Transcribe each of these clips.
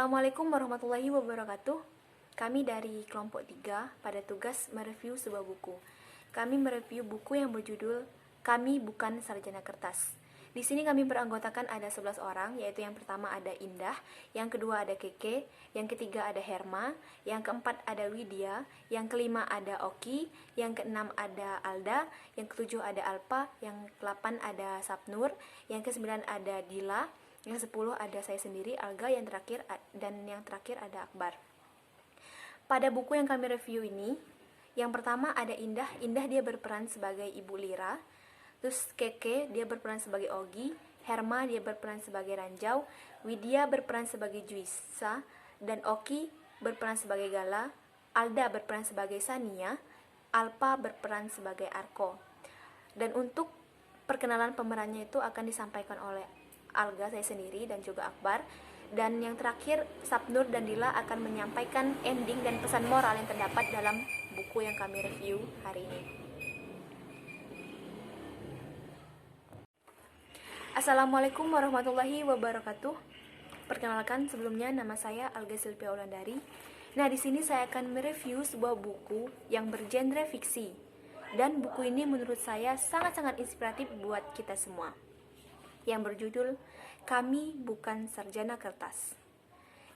Assalamualaikum warahmatullahi wabarakatuh. Kami dari kelompok 3 pada tugas mereview sebuah buku. Kami mereview buku yang berjudul Kami Bukan Sarjana Kertas. Di sini kami beranggotakan ada 11 orang, yaitu yang pertama ada Indah, yang kedua ada Keke, yang ketiga ada Herma, yang keempat ada Widya, yang kelima ada Oki, yang keenam ada Alda, yang ketujuh ada Alpa, yang ke-8 ada Sapnur, yang ke-9 ada Dila, yang 10 ada saya sendiri, Alga, yang terakhir ada Akbar. Pada buku yang kami review ini, yang pertama ada Indah. Indah dia berperan sebagai Ibu Lira. Terus Keke dia berperan sebagai Ogi. Herma dia berperan sebagai Ranjau. Widya berperan sebagai Juisa. Dan Oki berperan sebagai Gala. Alda berperan sebagai Sania. Alpa berperan sebagai Arko. Dan untuk perkenalan pemerannya itu akan disampaikan oleh Alga, saya sendiri, dan juga Akbar. Dan yang terakhir, Sapnur dan Dila akan menyampaikan ending dan pesan moral yang terdapat dalam buku yang kami review hari ini. Assalamualaikum warahmatullahi wabarakatuh. Perkenalkan, sebelumnya nama saya Alga Silvia Wulandari. Nah, di sini saya akan mereview sebuah buku yang bergenre fiksi. Dan buku ini menurut saya sangat-sangat inspiratif buat kita semua, yang berjudul Kami Bukan Sarjana Kertas.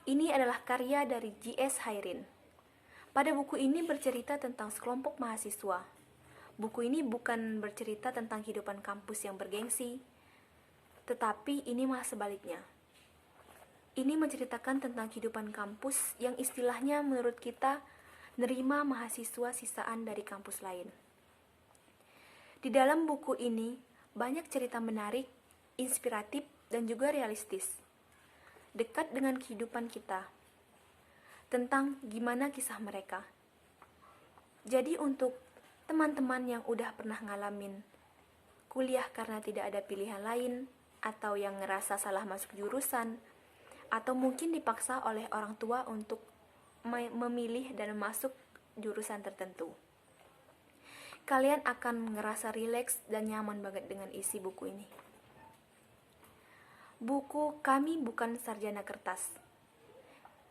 Ini adalah karya dari J.S. Hairin. Pada buku ini bercerita tentang sekelompok mahasiswa. Buku ini bukan bercerita tentang kehidupan kampus yang bergengsi, tetapi ini malah sebaliknya. Ini menceritakan tentang kehidupan kampus yang istilahnya menurut kita nerima mahasiswa sisaan dari kampus lain. Di dalam buku ini banyak cerita menarik, inspiratif, dan juga realistis, dekat dengan kehidupan kita, tentang gimana kisah mereka. Jadi untuk teman-teman yang udah pernah ngalamin kuliah karena tidak ada pilihan lain, atau yang ngerasa salah masuk jurusan, atau mungkin dipaksa oleh orang tua untuk memilih dan masuk jurusan tertentu, kalian akan ngerasa rileks dan nyaman banget dengan isi buku ini. Buku Kami Bukan Sarjana Kertas,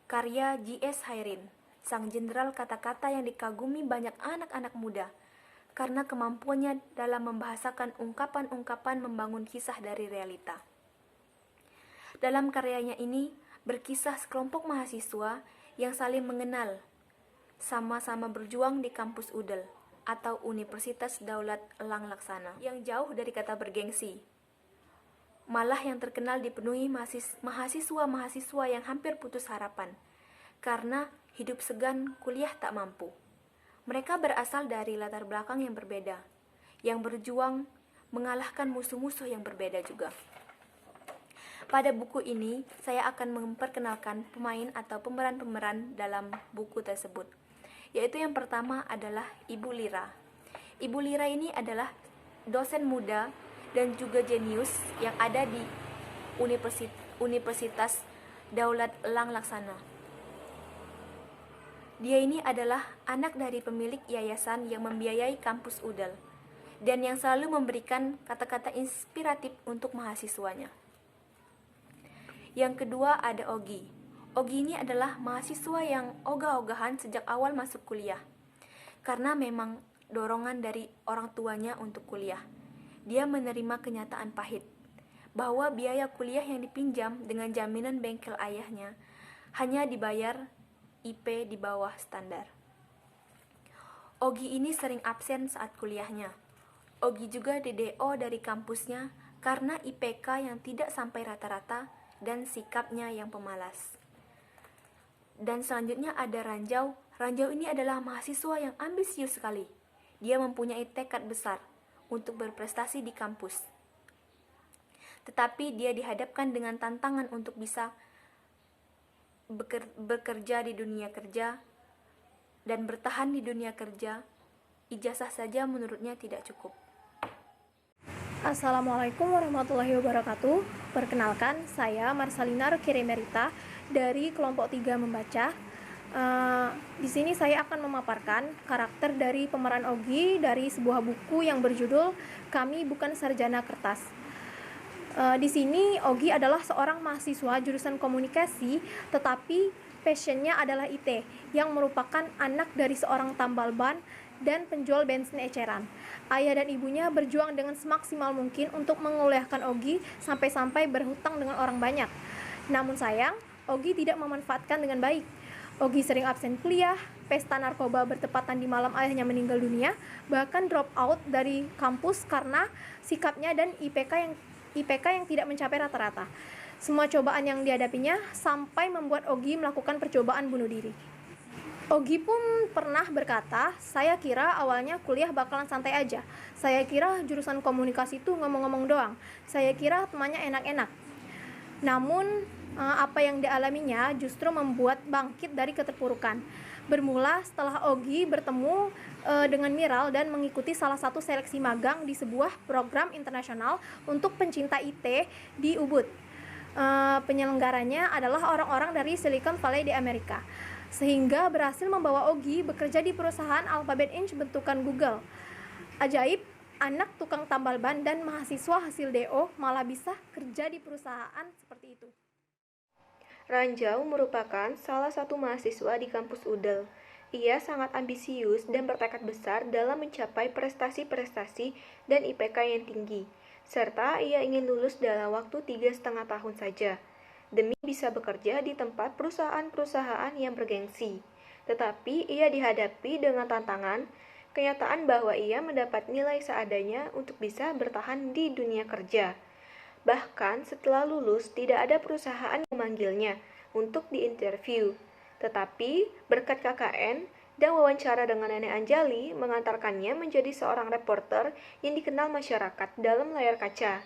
karya J.S. Hairin, sang jenderal kata-kata yang dikagumi banyak anak-anak muda karena kemampuannya dalam membahasakan ungkapan-ungkapan membangun kisah dari realita. Dalam karyanya ini berkisah sekelompok mahasiswa yang saling mengenal, sama-sama berjuang di kampus UDEL atau Universitas Daulat Elang Laksana, yang jauh dari kata bergengsi, malah yang terkenal dipenuhi mahasiswa-mahasiswa yang hampir putus harapan karena hidup segan kuliah tak mampu. Mereka berasal dari latar belakang yang berbeda, yang berjuang mengalahkan musuh-musuh yang berbeda juga. Pada buku ini, saya akan memperkenalkan pemain atau pemeran-pemeran dalam buku tersebut, yaitu yang pertama adalah Ibu Lira. Ibu Lira ini adalah dosen muda dan juga jenius yang ada di Universitas Daulat Elang Laksana. Dia ini adalah anak dari pemilik yayasan yang membiayai kampus UDEL dan yang selalu memberikan kata-kata inspiratif untuk mahasiswanya. Yang kedua ada Ogi. Ogi ini adalah mahasiswa yang ogah-ogahan sejak awal masuk kuliah, karena memang dorongan dari orang tuanya untuk kuliah. Dia menerima kenyataan pahit bahwa biaya kuliah yang dipinjam dengan jaminan bengkel ayahnya hanya dibayar IP di bawah standar. Ogi ini sering absen saat kuliahnya. Ogi juga DDO dari kampusnya karena IPK yang tidak sampai rata-rata dan sikapnya yang pemalas. Dan selanjutnya ada Ranjau. Ranjau ini adalah mahasiswa yang ambisius sekali. Dia mempunyai tekad besar untuk berprestasi di kampus. Tetapi dia dihadapkan dengan tantangan untuk bisa bekerja di dunia kerja dan bertahan di dunia kerja. Ijazah saja menurutnya tidak cukup. Assalamualaikum warahmatullahi wabarakatuh. Perkenalkan, saya Marsalina Rekiremerita dari kelompok 3 membaca. Di sini saya akan memaparkan karakter dari pemeran Ogi dari sebuah buku yang berjudul Kami Bukan Sarjana Kertas. Di sini Ogi adalah seorang mahasiswa jurusan komunikasi, tetapi passionnya adalah IT, yang merupakan anak dari seorang tambal ban dan penjual bensin eceran. Ayah dan ibunya berjuang dengan semaksimal mungkin untuk menguliahkan Ogi sampai-sampai berhutang dengan orang banyak. Namun sayang, Ogi tidak memanfaatkan dengan baik. Ogi sering absen kuliah, pesta narkoba bertepatan di malam ayahnya meninggal dunia, bahkan drop out dari kampus karena sikapnya dan IPK yang tidak mencapai rata-rata. Semua cobaan yang dihadapinya sampai membuat Ogi melakukan percobaan bunuh diri. Ogi pun pernah berkata, "Saya kira awalnya kuliah bakalan santai aja. Saya kira jurusan komunikasi itu ngomong-ngomong doang. Saya kira temannya enak-enak." Namun, apa yang dialaminya justru membuat bangkit dari keterpurukan. Bermula setelah Ogi bertemu dengan Miral dan mengikuti salah satu seleksi magang di sebuah program internasional untuk pencinta IT di Ubud. Penyelenggaranya adalah orang-orang dari Silicon Valley di Amerika, sehingga berhasil membawa Ogi bekerja di perusahaan Alphabet Inc. bentukan Google. Ajaib, anak tukang tambal ban dan mahasiswa hasil DO malah bisa kerja di perusahaan seperti itu. Ranjau merupakan salah satu mahasiswa di kampus UDEL. Ia sangat ambisius dan bertekad besar dalam mencapai prestasi-prestasi dan IPK yang tinggi, serta ia ingin lulus dalam waktu 3,5 tahun saja, demi bisa bekerja di tempat perusahaan-perusahaan yang bergengsi. Tetapi ia dihadapi dengan tantangan, kenyataan bahwa ia mendapat nilai seadanya untuk bisa bertahan di dunia kerja. Bahkan setelah lulus tidak ada perusahaan yang memanggilnya untuk diinterview. Tetapi berkat KKN dan wawancara dengan Nenek Anjali mengantarkannya menjadi seorang reporter yang dikenal masyarakat dalam layar kaca.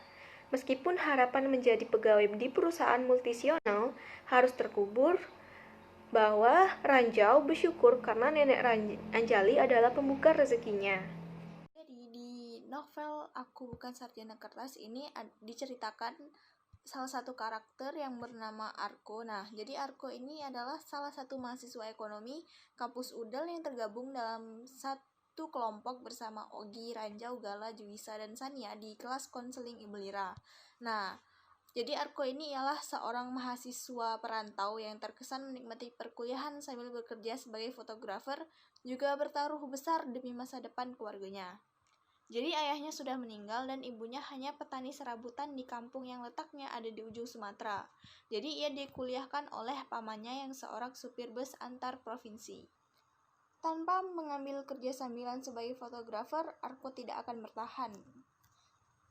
Meskipun harapan menjadi pegawai di perusahaan multinasional harus terkubur, bahwa Ranjau bersyukur karena Nenek Anjali adalah pembuka rezekinya. Novel Aku Bukan Sarjana Kertas ini diceritakan salah satu karakter yang bernama Arko. Nah, jadi Arko ini adalah salah satu mahasiswa ekonomi kampus UDEL yang tergabung dalam satu kelompok bersama Ogi, Ranjau, Gala, Juwisa, dan Sania di kelas konseling Ibu Lira. Nah, jadi Arko ini ialah seorang mahasiswa perantau yang terkesan menikmati perkuliahan sambil bekerja sebagai fotografer, juga bertaruh besar demi masa depan keluarganya. Jadi ayahnya sudah meninggal dan ibunya hanya petani serabutan di kampung yang letaknya ada di ujung Sumatera. Jadi ia dikuliahkan oleh pamannya yang seorang supir bus antar provinsi. Tanpa mengambil kerja sambilan sebagai fotografer, Arko tidak akan bertahan.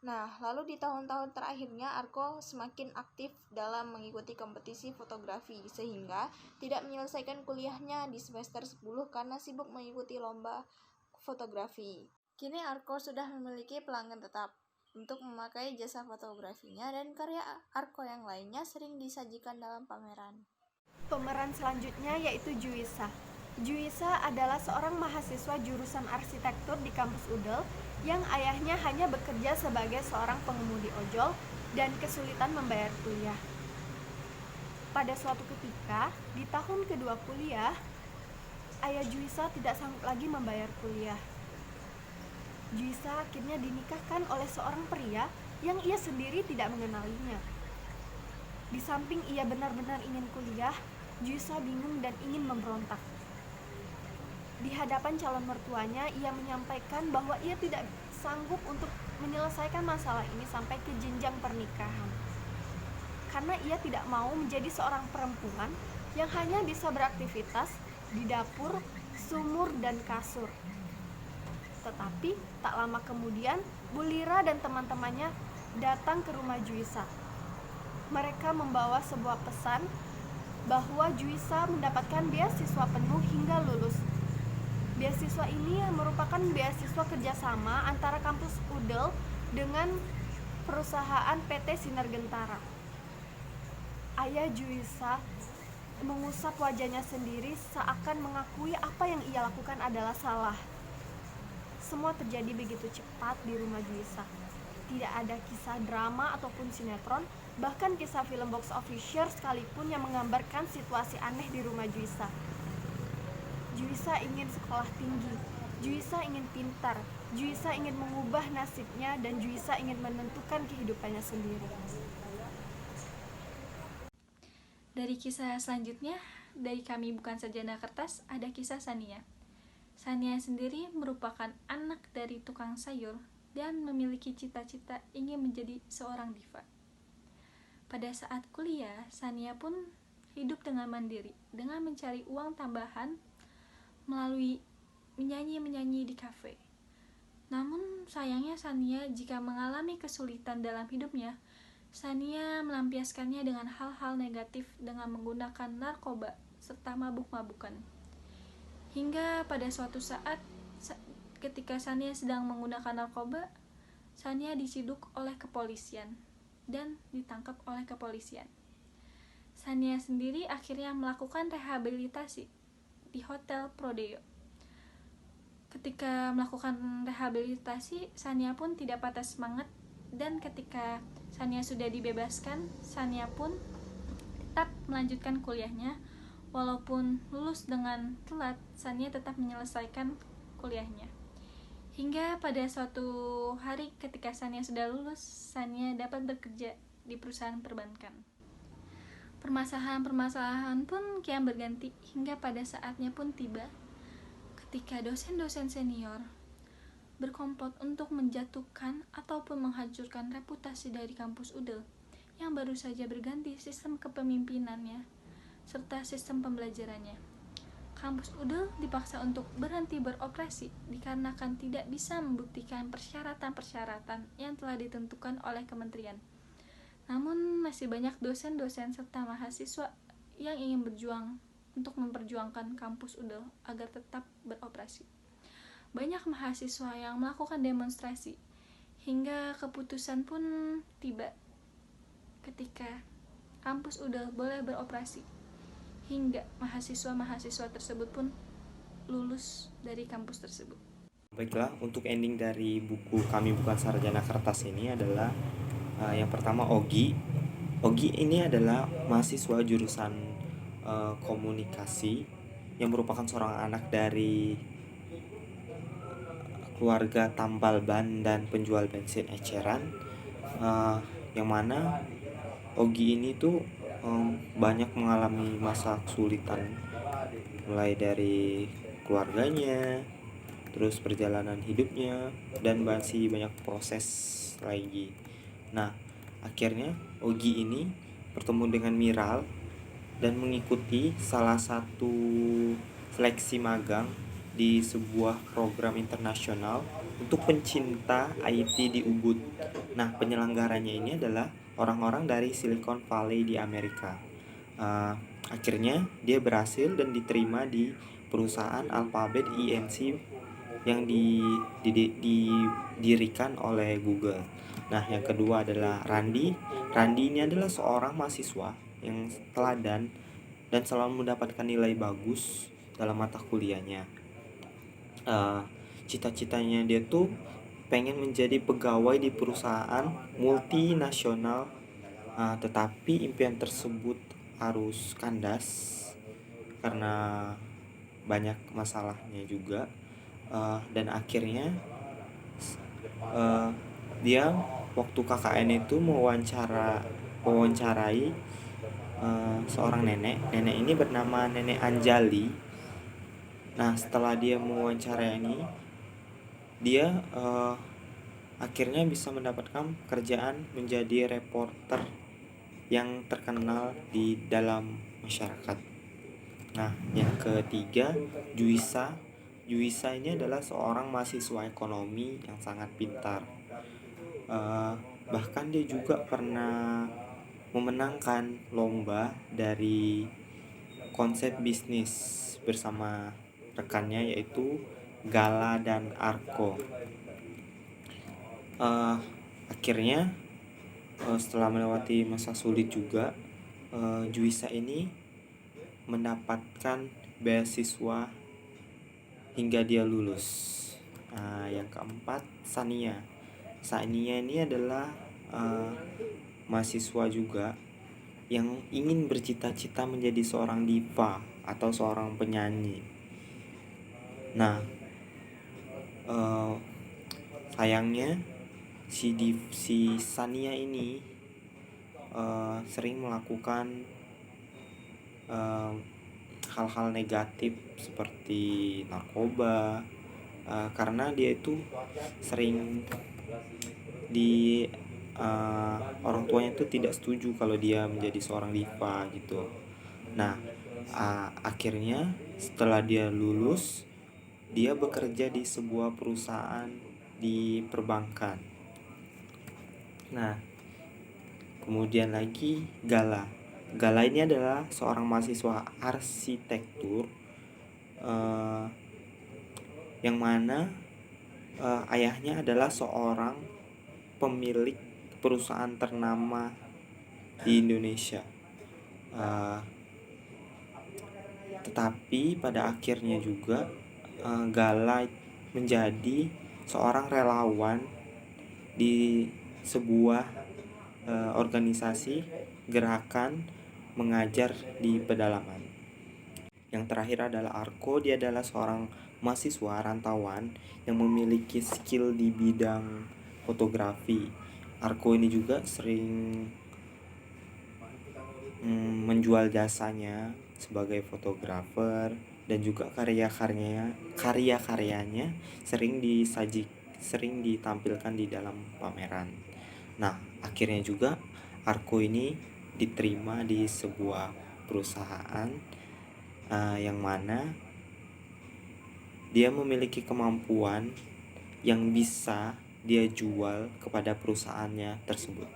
Nah, lalu di tahun-tahun terakhirnya Arko semakin aktif dalam mengikuti kompetisi fotografi, sehingga tidak menyelesaikan kuliahnya di semester 10 karena sibuk mengikuti lomba fotografi. Kini Arko sudah memiliki pelanggan tetap untuk memakai jasa fotografinya dan karya Arko yang lainnya sering disajikan dalam pameran. Pemeran selanjutnya yaitu Juwisa. Juwisa adalah seorang mahasiswa jurusan arsitektur di kampus UDEL yang ayahnya hanya bekerja sebagai seorang pengemudi ojol dan kesulitan membayar kuliah. Pada suatu ketika, di tahun kedua kuliah, ayah Juwisa tidak sanggup lagi membayar kuliah. Juwisa akhirnya dinikahkan oleh seorang pria yang ia sendiri tidak mengenalinya. Di samping ia benar-benar ingin kuliah, Juwisa bingung dan ingin memberontak. Di hadapan calon mertuanya, ia menyampaikan bahwa ia tidak sanggup untuk menyelesaikan masalah ini sampai ke jenjang pernikahan. Karena ia tidak mau menjadi seorang perempuan yang hanya bisa beraktivitas di dapur, sumur, dan kasur. Tetapi tak lama kemudian, Bu Lira dan teman-temannya datang ke rumah Juwisa. Mereka membawa sebuah pesan bahwa Juwisa mendapatkan beasiswa penuh hingga lulus. Beasiswa ini merupakan beasiswa kerjasama antara kampus UDEL dengan perusahaan PT Sinar Gentara. Ayah Juwisa mengusap wajahnya sendiri seakan mengakui apa yang ia lakukan adalah salah. Semua terjadi begitu cepat di rumah Juwisa. Tidak ada kisah drama ataupun sinetron, bahkan kisah film box office sekalipun yang menggambarkan situasi aneh di rumah Juwisa. Juwisa ingin sekolah tinggi, Juisa ingin pintar, Juisa ingin mengubah nasibnya, dan Juisa ingin menentukan kehidupannya sendiri. Dari kisah selanjutnya, dari Kami Bukan Sarjana Kertas, ada kisah Sania. Sania sendiri merupakan anak dari tukang sayur dan memiliki cita-cita ingin menjadi seorang diva. Pada saat kuliah, Sania pun hidup dengan mandiri, dengan mencari uang tambahan melalui menyanyi di kafe. Namun sayangnya Sania jika mengalami kesulitan dalam hidupnya, Sania melampiaskannya dengan hal-hal negatif dengan menggunakan narkoba serta mabuk-mabukan. Hingga pada suatu saat ketika Sania sedang menggunakan narkoba, Sania diciduk oleh kepolisian dan ditangkap oleh kepolisian. Sania sendiri akhirnya melakukan rehabilitasi di Hotel Prodeo. Ketika melakukan rehabilitasi, Sania pun tidak patah semangat, dan ketika Sania sudah dibebaskan, Sania pun tetap melanjutkan kuliahnya. Walaupun lulus dengan telat, Sania tetap menyelesaikan kuliahnya. Hingga pada suatu hari ketika Sania sudah lulus, Sania dapat bekerja di perusahaan perbankan. Permasalahan pun kian berganti hingga pada saatnya pun tiba ketika dosen-dosen senior berkomplot untuk menjatuhkan ataupun menghancurkan reputasi dari kampus UDEL yang baru saja berganti sistem kepemimpinannya serta sistem pembelajarannya. Kampus UDEL dipaksa untuk berhenti beroperasi dikarenakan tidak bisa membuktikan persyaratan-persyaratan yang telah ditentukan oleh kementerian. Namun masih banyak dosen-dosen serta mahasiswa yang ingin berjuang untuk memperjuangkan kampus UDEL agar tetap beroperasi. Banyak mahasiswa yang melakukan demonstrasi hingga keputusan pun tiba ketika kampus UDEL boleh beroperasi, hingga mahasiswa-mahasiswa tersebut pun lulus dari kampus tersebut. Baiklah, untuk ending dari buku Kami Bukan Sarjana Kertas ini adalah yang pertama Ogi. Ogi ini adalah mahasiswa jurusan komunikasi yang merupakan seorang anak dari keluarga tambal ban dan penjual bensin eceran, yang mana Ogi ini tuh banyak mengalami masa kesulitan, mulai dari keluarganya, terus perjalanan hidupnya, dan masih banyak proses lagi. Nah, akhirnya Ogi ini bertemu dengan Miral dan mengikuti salah satu seleksi magang di sebuah program internasional untuk pencinta IT di Ubud. Nah, penyelenggaranya ini adalah orang-orang dari Silicon Valley di Amerika. Akhirnya dia berhasil dan diterima di perusahaan Alphabet Inc. yang didirikan oleh Google. Nah, yang kedua adalah Randi. Randi ini adalah seorang mahasiswa yang teladan dan selalu mendapatkan nilai bagus dalam mata kuliahnya. Cita-citanya dia tuh pengen menjadi pegawai di perusahaan multinasional, tetapi impian tersebut harus kandas karena banyak masalahnya juga. Dan akhirnya dia waktu KKN itu mewawancarai seorang nenek ini bernama Nenek Anjali. Nah, setelah dia mewawancarai ini, dia akhirnya bisa mendapatkan pekerjaan menjadi reporter yang terkenal di dalam masyarakat. Nah, yang ketiga Juisa ini adalah seorang mahasiswa ekonomi yang sangat pintar. Bahkan dia juga pernah memenangkan lomba dari konsep bisnis bersama rekannya, yaitu Gala dan Arko. Akhirnya setelah melewati masa sulit juga, Juisa ini mendapatkan beasiswa hingga dia lulus. Yang keempat Sania ini adalah mahasiswa juga yang ingin bercita-cita menjadi seorang diva atau seorang penyanyi. Nah, Eh, sayangnya si Sania ini sering melakukan eh, hal-hal negatif seperti narkoba, karena dia itu sering di orang tuanya itu tidak setuju kalau dia menjadi seorang diva gitu. Nah, akhirnya setelah dia lulus, dia bekerja di sebuah perusahaan di perbankan. Nah, kemudian lagi Gala. Gala ini adalah seorang mahasiswa arsitektur, eh, yang mana ayahnya adalah seorang pemilik perusahaan ternama di Indonesia. Eh, tetapi pada akhirnya juga Gala menjadi seorang relawan di sebuah organisasi gerakan mengajar di pedalaman. Yang terakhir adalah Arko. Dia adalah seorang mahasiswa rantauan yang memiliki skill di bidang fotografi. Arko ini juga sering menjual jasanya sebagai fotografer, dan juga karya-karyanya sering ditampilkan di dalam pameran. Nah, akhirnya juga Arko ini diterima di sebuah perusahaan yang mana dia memiliki kemampuan yang bisa dia jual kepada perusahaannya tersebut.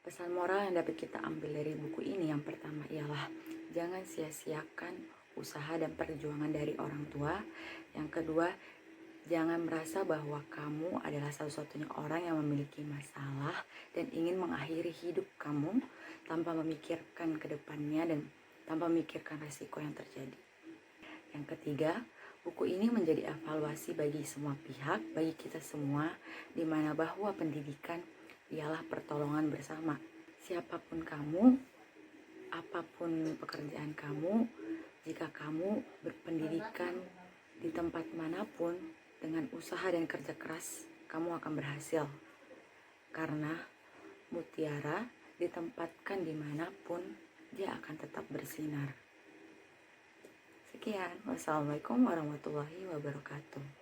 Pesan moral yang dapat kita ambil dari buku ini yang pertama ialah jangan sia-siakan usaha dan perjuangan dari orang tua. Yang kedua, jangan merasa bahwa kamu adalah satu-satunya orang yang memiliki masalah dan ingin mengakhiri hidup kamu tanpa memikirkan ke depannya dan tanpa memikirkan resiko yang terjadi. Yang ketiga, buku ini menjadi evaluasi bagi semua pihak, bagi kita semua, di mana bahwa pendidikan ialah pertolongan bersama. Siapapun kamu, apapun pekerjaan kamu, jika kamu berpendidikan di tempat manapun dengan usaha dan kerja keras, kamu akan berhasil. Karena mutiara ditempatkan dimanapun, dia akan tetap bersinar. Sekian, wassalamualaikum warahmatullahi wabarakatuh.